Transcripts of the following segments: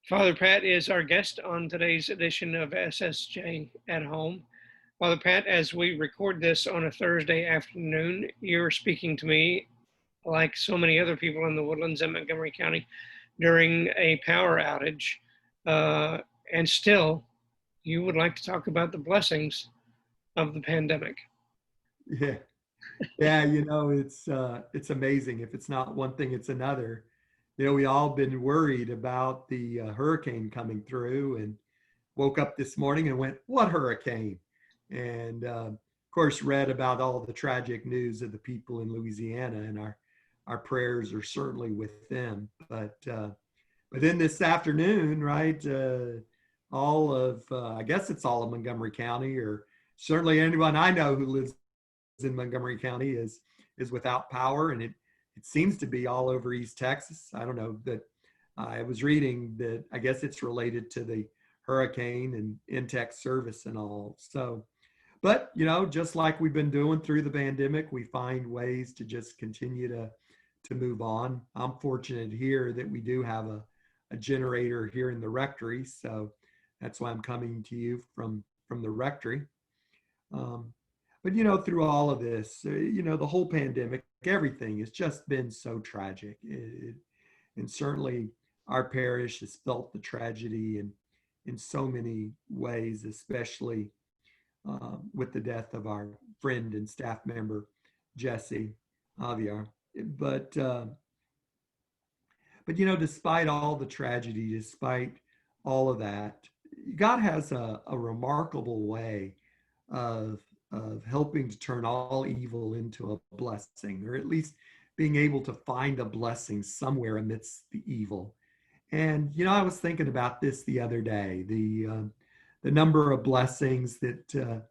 Father Pat is our guest on today's edition of SSJ at Home. Father Pat, as we record this on a Thursday afternoon, you're speaking to me like so many other people in the Woodlands and Montgomery County during a power outage. Uh, and still, you would like to talk about the blessings of the pandemic. Yeah, yeah, it's amazing. If it's not one thing, it's another. We all been worried about the hurricane coming through, and woke up this morning and went, "What hurricane?" And of course, read about all the tragic news of the people in Louisiana, and our prayers are certainly with them. But then this afternoon, right? All of I guess it's all of Montgomery County, or certainly anyone I know who lives in Montgomery County is without power, and it seems to be all over East Texas. I don't know that I was reading that I guess it's related to the hurricane and in-tech service and all. So, but just like we've been doing through the pandemic, we find ways to just continue to move on. I'm fortunate here that we do have a generator here in the rectory, so that's why I'm coming to you from the rectory. Um, but through all of this, the whole pandemic, everything has just been so tragic. And certainly our parish has felt the tragedy in so many ways, especially with the death of our friend and staff member, Jesse Javier. But, uh, but despite all the tragedy, despite all of that, God has a remarkable way of helping to turn all evil into a blessing, or at least being able to find a blessing somewhere amidst the evil. And I was thinking about this the other day, the number of blessings that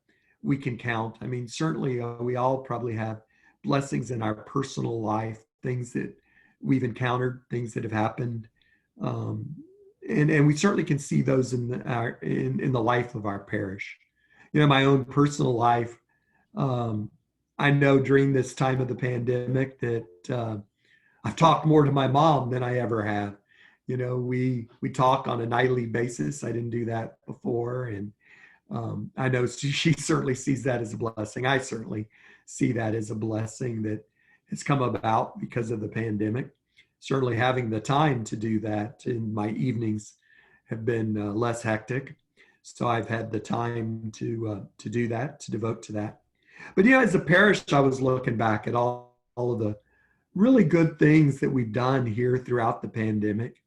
we can count. I mean, certainly we all probably have blessings in our personal life, things that we've encountered, things that have happened. Um, and we certainly can see those in the life of our parish. My own personal life, um, I know during this time of the pandemic that I've talked more to my mom than I ever have. We talk on a nightly basis. I didn't do that before, and I know she certainly sees that as a blessing. I certainly see that as a blessing that has come about because of the pandemic. Certainly, having the time to do that in my evenings have been less hectic, so I've had the time to do that, to devote to that. But as a parish, I was looking back at all of the really good things that we've done here throughout the pandemic,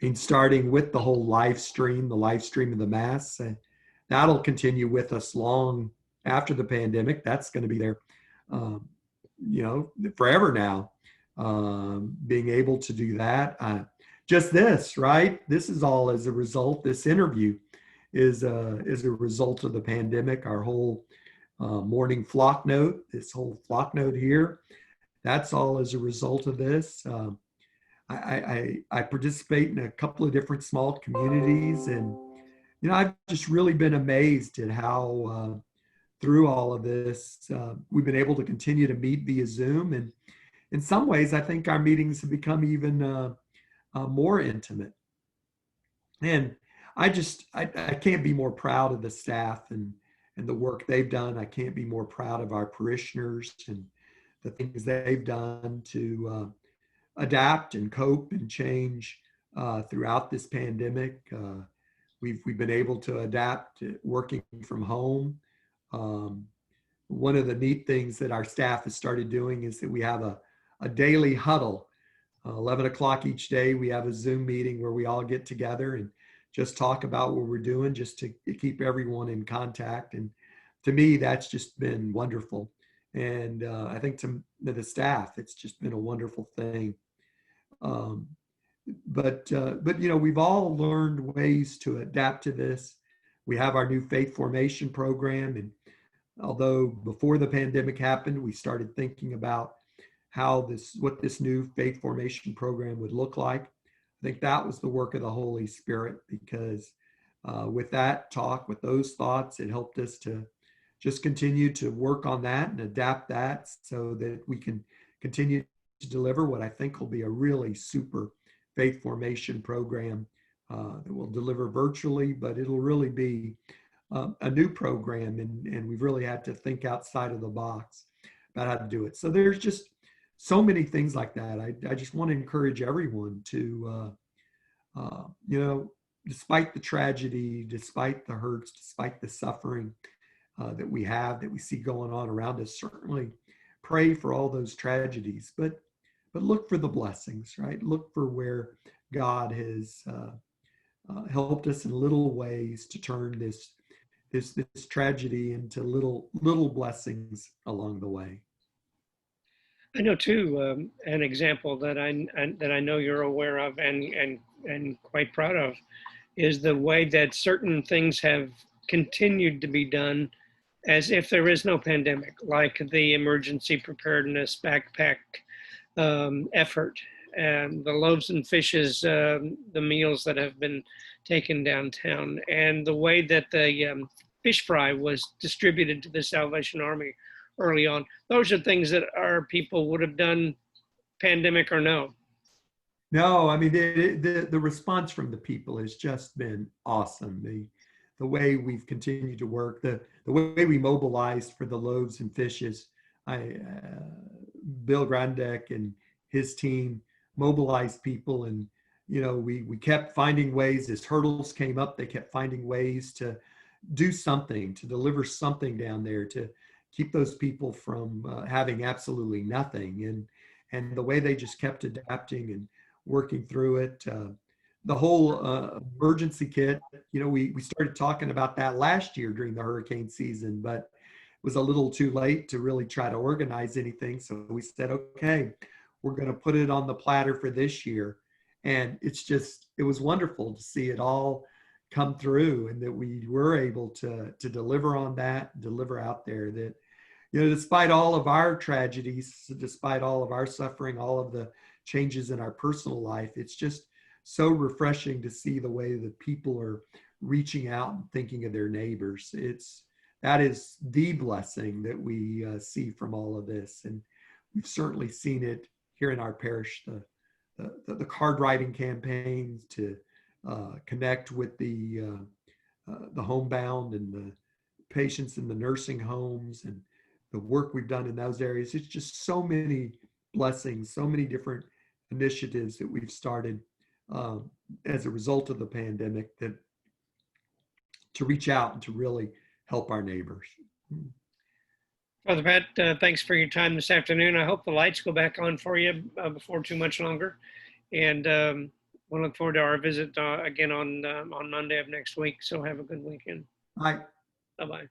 and starting with the whole the live stream of the Mass. That'll continue with us long after the pandemic. That's going to be there, um, forever now. Being able to do that. Just this, right? This is all as a result. This interview is a result of the pandemic. Our whole morning flock note, this whole flock note here, that's all as a result of this. I participate in a couple of different small communities, and I've just really been amazed at how through all of this we've been able to continue to meet via Zoom, and in some ways, I think our meetings have become even more intimate. And I can't be more proud of the staff and the work they've done. I can't be more proud of our parishioners and the things they've done to adapt and cope and change throughout this pandemic. We've been able to adapt to working from home. Um, One of the neat things that our staff has started doing is that we have a daily huddle. 11 o'clock each day, we have a Zoom meeting where we all get together and just talk about what we're doing, just to keep everyone in contact. And to me, that's just been wonderful. And I think to the staff, it's just been a wonderful thing. Um, but we've all learned ways to adapt to this. We have our new faith formation program, and although before the pandemic happened, we started thinking about what this new faith formation program would look like. I think that was the work of the Holy Spirit, because with that talk, with those thoughts, it helped us to just continue to work on that and adapt that so that we can continue to deliver what I think will be a really super faith formation program that we'll deliver virtually, but it'll really be a new program, and we've really had to think outside of the box about how to do it. So there's just so many things like that. I just want to encourage everyone to, despite the tragedy, despite the hurts, despite the suffering that we have, that we see going on around us, certainly pray for all those tragedies, but look for the blessings, right? Look for where God has helped us in little ways to turn this tragedy into little blessings along the way. I know too, an example that that I know you're aware of and quite proud of is the way that certain things have continued to be done as if there is no pandemic, like the emergency preparedness backpack effort and the loaves and fishes, the meals that have been taken downtown, and the way that the fish fry was distributed to the Salvation Army early on. Those are things that our people would have done, pandemic or no. No, I mean the response from the people has just been awesome. The way we've continued to work, the way we mobilized for the loaves and fishes. Bill Grandek and his team mobilized people, and we kept finding ways as hurdles came up. They kept finding ways to do something, to deliver something down there, to keep those people from having absolutely nothing. And the way they just kept adapting and working through it. The whole emergency kit, we started talking about that last year during the hurricane season, but it was a little too late to really try to organize anything. So we said, okay, we're going to put it on the platter for this year. And it was wonderful to see it all come through, and that we were able to deliver on that, deliver out there that, despite all of our tragedies, despite all of our suffering, all of the changes in our personal life, it's just so refreshing to see the way that people are reaching out and thinking of their neighbors. That is the blessing that we see from all of this, and we've certainly seen it here in our parish. The card writing campaigns to connect with the homebound and the patients in the nursing homes, and the work we've done in those areas. It's just so many blessings, so many different initiatives that we've started as a result of the pandemic, that to reach out and to really help our neighbors. Father Pat, thanks for your time this afternoon. I hope the lights go back on for you before too much longer. And we'll look forward to our visit again on Monday of next week. So have a good weekend. Bye. Bye-bye.